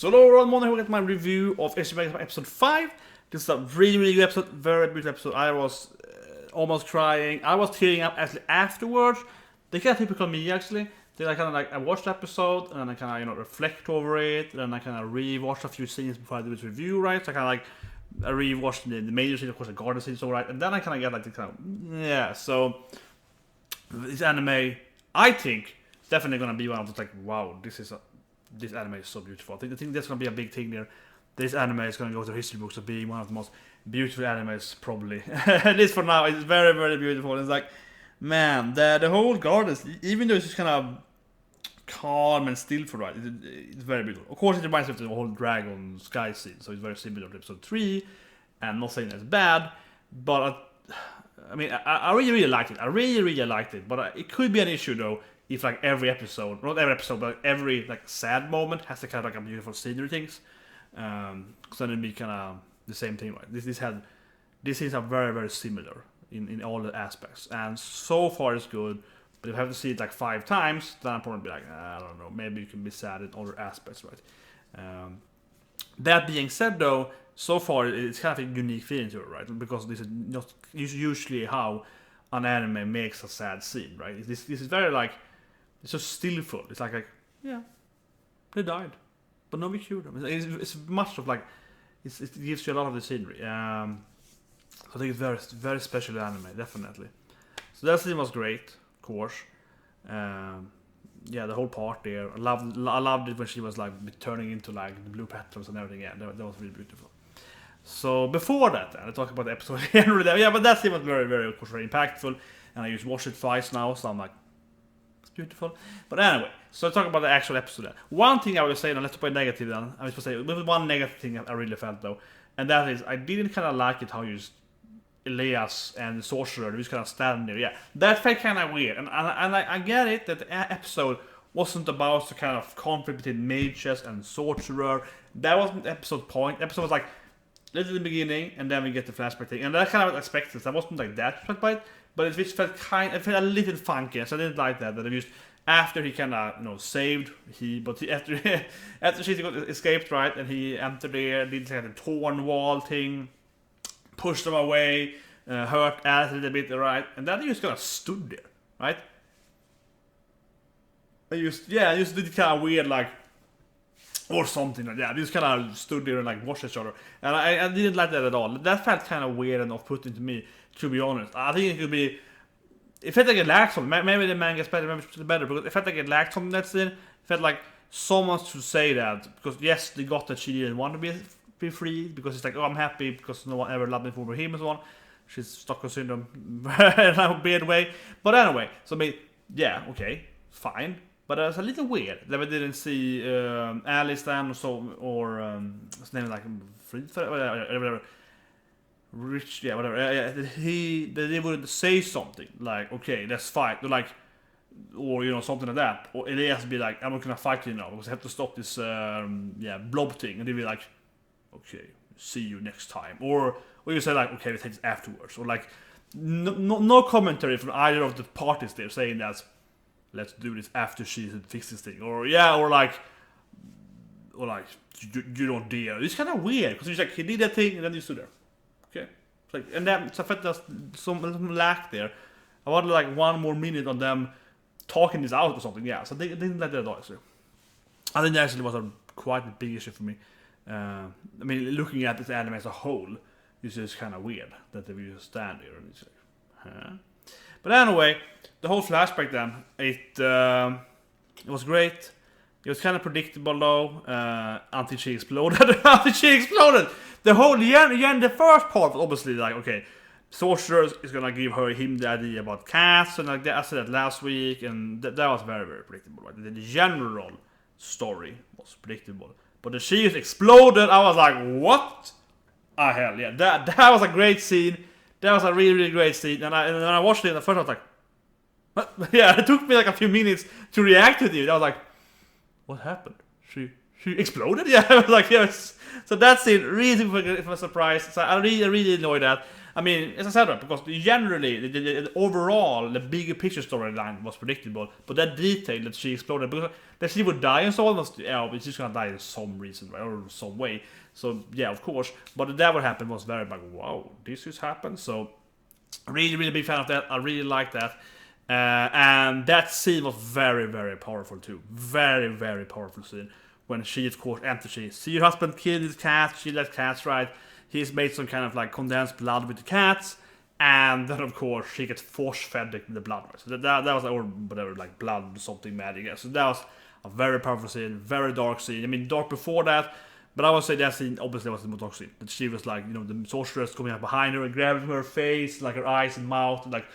So overall, Monday we get my review of Ancient Magus Bride episode 5. This is a really good episode, very beautiful episode. I was almost crying. I was tearing up actually afterwards. They kind of typical me actually. Then I kind of like, I watched the episode and then I kind of reflect over it, and then I kind of re-watched a few scenes before I do this review, right? So I kind of like, I re-watched the major scene, of course the garden scene, so right, and then I kind of get like the kind of, yeah, so this anime, I think, is definitely gonna be one of those like, wow, this anime is so beautiful. I think that's gonna be a big thing there. This anime is gonna go to history books of being one of the most beautiful animes, probably. At least for now, it's very, very beautiful. It's like, man, the whole garden, even though it's just kind of calm and still for right, it's very beautiful. Of course, it reminds me of the whole dragon sky scene, so it's very similar to episode 3. And not saying that's bad, but I mean, I really liked it. I really liked it. But it could be an issue though if like every episode, not every episode, but every like sad moment has to kind of like a beautiful scenery things. Because then it'd be kind of the same thing, right? These things are very similar in all the aspects, and so far it's good. But if I have to see it like 5 times, then I'll probably be like, I don't know, maybe you can be sad in other aspects, right? That being said, though, so far it's kind of a unique feeling to it, right? Because this is not usually how an anime makes a sad scene, right? This is very like, it's so stillful. It's like yeah, they died, but no, we cured them. It's much of like, it gives you a lot of the scenery. So I think it's very special anime, definitely. So that scene was great. Course, yeah, the whole part there. I loved it when she was like turning into like the blue petals and everything. Yeah, that was really beautiful. So before that, then, I talk about the episode here. Yeah, but that scene was very, of course, very impactful. And I just watched it twice now, so I'm like, it's beautiful. But anyway, so I talk about the actual episode. Then. One thing I would say, now let's talk about negative. Then I was supposed to say, there was one negative thing I really felt though, and that is I didn't kind of like it how you. Elias and the sorcerer, they just kind of stand there. Yeah, that felt kind of weird, and I get it that the episode wasn't about the kind of conflict between mages and sorcerer. That wasn't the episode point. The episode was like little in the beginning, and then we get the flashback thing, and that kind of expected. I wasn't like that expected by it, but it just felt it felt a little funky, so I didn't like that. That it just after he kind of saved after she escaped, right, and he entered there, did like the torn wall thing. Pushed them away, hurt Alice a little bit, right? And then he just kind of stood there, right? I just did kind of weird, like, or something like that. They just kind of stood there and like watched each other, and I didn't like that at all. That felt kind of weird and off-putting to me, to be honest. I think it could be. It felt like it lacked something. Maybe the man gets better, because it felt like it lacked something. That scene. It felt like someone should say that, because yes, they got that she didn't want to be free, because it's like, oh, I'm happy because no one ever loved me for him and so on. She's Stockholm syndrome in a weird way. But anyway, so I mean, yeah, okay, fine. But it's a little weird that we didn't see Alice then, or his name is like whatever. Rich, yeah, whatever. They would say something like, okay, let's fight, or something like that. Or Elias would be like, I'm not gonna fight you now because I have to stop this blob thing, and they'd be like, okay, see you next time. Or you say like, okay, we take this afterwards. Or like, no commentary from either of the parties there saying that, let's do this after she fixed this thing. Or like you don't dare. It's kind of weird because he's like, he did that thing and then you stood there. Okay, it's like, and then so I felt there's some lack there. I wanted like 1 more minute on them talking this out or something. Yeah, so they didn't let that at all. So I think that actually was quite a big issue for me. I mean, looking at this anime as a whole, it's just kind of weird that they just stand there and it's like, huh? But anyway, the whole flashback then, it was great. It was kind of predictable though, until she exploded. The whole the first part was obviously like, okay, sorcerer is gonna give him the idea about cats, and like that, I said that last week, and that was very predictable. Right? The general story was predictable. But the she exploded, I was like, what? Ah, hell yeah. That was a great scene. That was a really great scene. And when I watched it, at first I was like, what? Yeah, it took me like a few minutes to react to it. I was like, what happened? She exploded? Yeah, I was like, yes. So that scene really was a surprise. So I really enjoyed that. I mean, as I said, right, because generally, the overall, the bigger picture storyline was predictable, but that detail that she exploded, because that she would die and so on, but she's gonna die in some reason, right, or some way. So yeah, of course. But that what happened was very like, wow, this just happened. So really, really big fan of that. I really like that. And that scene was very, very powerful too. Very, very powerful scene. When she, of course, enters, she see her husband kill his cat, she let cats, right? He's made some kind of like condensed blood with the cats, and then of course she gets force-fed the blood, right? So that was, or whatever, like blood, something magic. So that was a very powerful scene, very dark scene. I mean, dark before that, but I would say that scene obviously was the most dark scene. That she was like, the sorceress coming up behind her and grabbing her face, like her eyes and mouth, and like,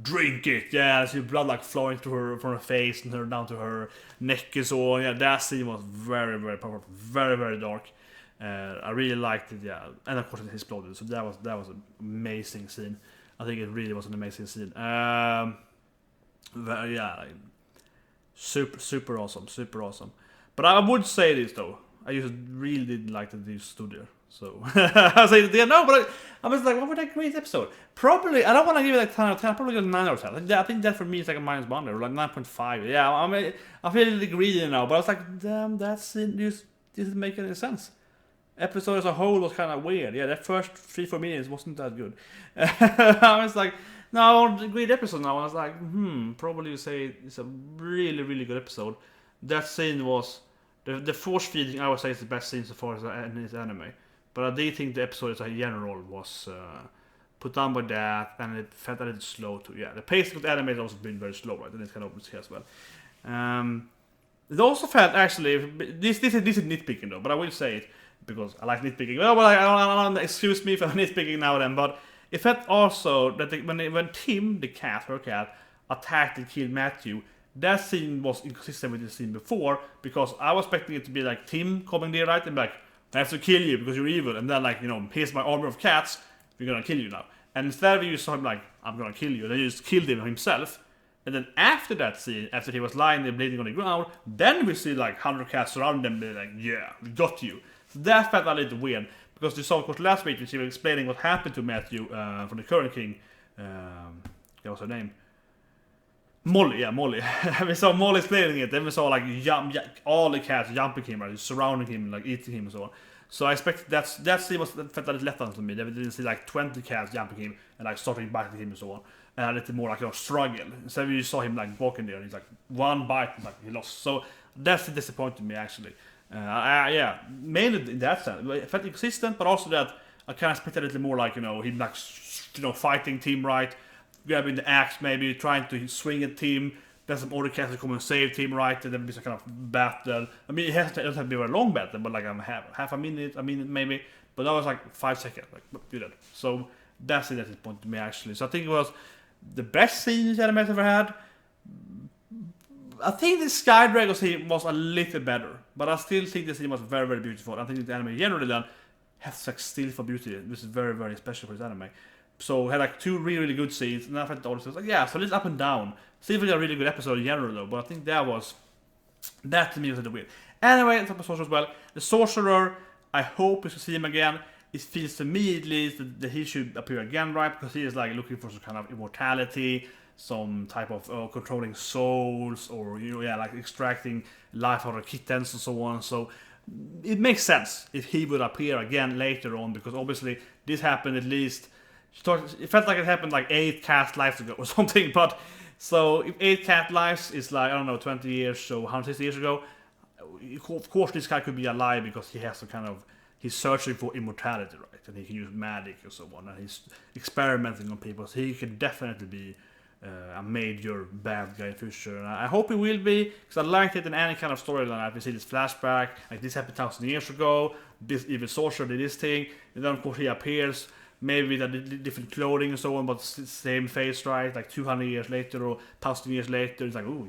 drink it, yeah, see blood like flowing through her from her face and her down to her neck and so on. Yeah, that scene was very, very powerful, very, very dark. I really liked it, yeah, and of course it exploded. So that was an amazing scene. I think it really was an amazing scene. Yeah, like, super awesome, super awesome. But I would say this though, I just really didn't like that they stood there. So I say yeah, no, but I was like, what would that great episode? Probably, I don't want to give it like 10 out of 10. I'll probably give it 9 out of 10. I think that for me is like a -1 or like 9.5. Yeah, I mean, I feel a little greedy now, but I was like, damn, that scene just didn't make any sense. Episode as a whole was kind of weird. Yeah, that first 3-4 minutes wasn't that good. I was like, no, great episode now. I was like, probably say it's a really, really good episode. That scene was the force feeding. I would say is the best scene so far in this anime. But I do think the episode as a general was put down by that, and it felt a little slow too. Yeah, the pacing of the anime has also been very slow, right? And it's kind of obvious here as well. It also felt actually this is nitpicking though, but I will say it because I like nitpicking. Well, I don't excuse me for nitpicking now and then, but it felt also that when Tim, the cat, her cat, attacked and killed Matthew, that scene was inconsistent with the scene before, because I was expecting it to be like Tim coming there, right, and be like, I have to kill you because you're evil, and then like, here's my army of cats, we're gonna kill you now. And instead you saw him like, I'm gonna kill you, and then you just killed him himself. And then after that scene, after he was lying there bleeding on the ground, then we see like 100 cats surround them, being like, yeah, we got you. So that felt a little weird, because you saw of course last week when she was explaining what happened to Matthew from the current king, what was her name? Molly, yeah, Molly. We saw Molly explaining it, then we saw like all the cats jumping him, right, surrounding him, like eating him and so on. So I expect that scene was felt a little left on to me. They didn't see like 20 cats jumping him and like starting biting him and so on. And a little more like struggle. So you saw him like walking there and he's like one bite and like he lost. So that's disappointed me actually. Yeah, mainly in that sense. It felt inconsistent, but also that I kind of expected a little more like, him like, fighting Team Right, grabbing the axe maybe, trying to swing at Team. Then some other cats come and save Team Right, and then be some kind of battle. I mean, it doesn't have to be a very long battle, but like half a minute maybe. But that was like 5 seconds, like do that. So that's the point to me actually. So I think it was the best scene the anime has ever had. I think the Sky Dragon scene was a little better, but I still think the scene was very, very beautiful. I think the anime generally then has like stilfull beauty, which is very, very special for this anime. So we had like 2 really, really good scenes, and I felt all like, yeah, so it's up and down. Still a really good episode in general though, but I think that to me was a little weird. Anyway, it's up to Sorcerer as well. The Sorcerer, I hope we should see him again. It feels to me at least that he should appear again, right? Because he is like looking for some kind of immortality, some type of controlling souls, or like extracting life out of kittens and so on. So it makes sense if he would appear again later on, because obviously this happened at least. It felt like it happened like 8 cat lives ago or something, but so if 8 cat lives is like, I don't know, 20 years, so 160 years ago, of course this guy could be alive because he has some kind of, he's searching for immortality, right? And he can use magic and so on, and he's experimenting on people, so he could definitely be a major bad guy in the future. And I hope he will be, because I liked it in any kind of storyline. We see this flashback, like this happened 1,000 years ago, this evil sorcerer did this thing, and then of course he appears, maybe with a different clothing and so on, but same face, right? Like 200 years later or 1,000 years later, it's like, oh,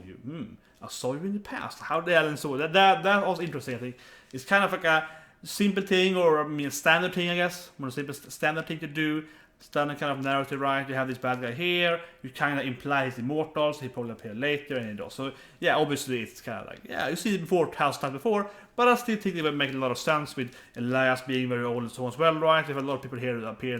I saw you in the past. How the hell and so on. That was interesting, I think. It's kind of like a simple thing, or a standard thing, I guess. More simple standard thing to do. standard kind of narrative, right? You have this bad guy here, you kind of imply he's immortal, so he probably appear later, and he does. So yeah, obviously it's kind of like, yeah, you see it before, 1,000 times before, but I still think they would make a lot of sense with Elias being very old and so on as well, right? If a lot of people here appear,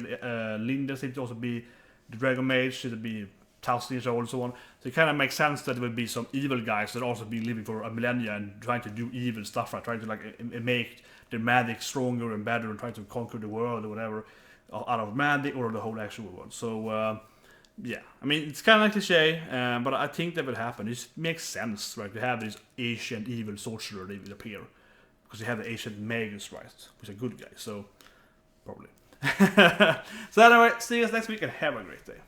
Linda seems to also be the Dragon Mage, should be 1,000 years old and so on. So it kind of makes sense that there would be some evil guys that also been living for a millennia and trying to do evil stuff, right? Trying to like make their magic stronger and better and trying to conquer the world or whatever out of magic or the whole actual world. So yeah, I mean it's kind of like cliche, but I think that will happen. It makes sense, right? To have this ancient evil sorcerer that will appear because you have the ancient magus, right? Who's a good guy. So probably. So anyway, see you guys next week and have a great day.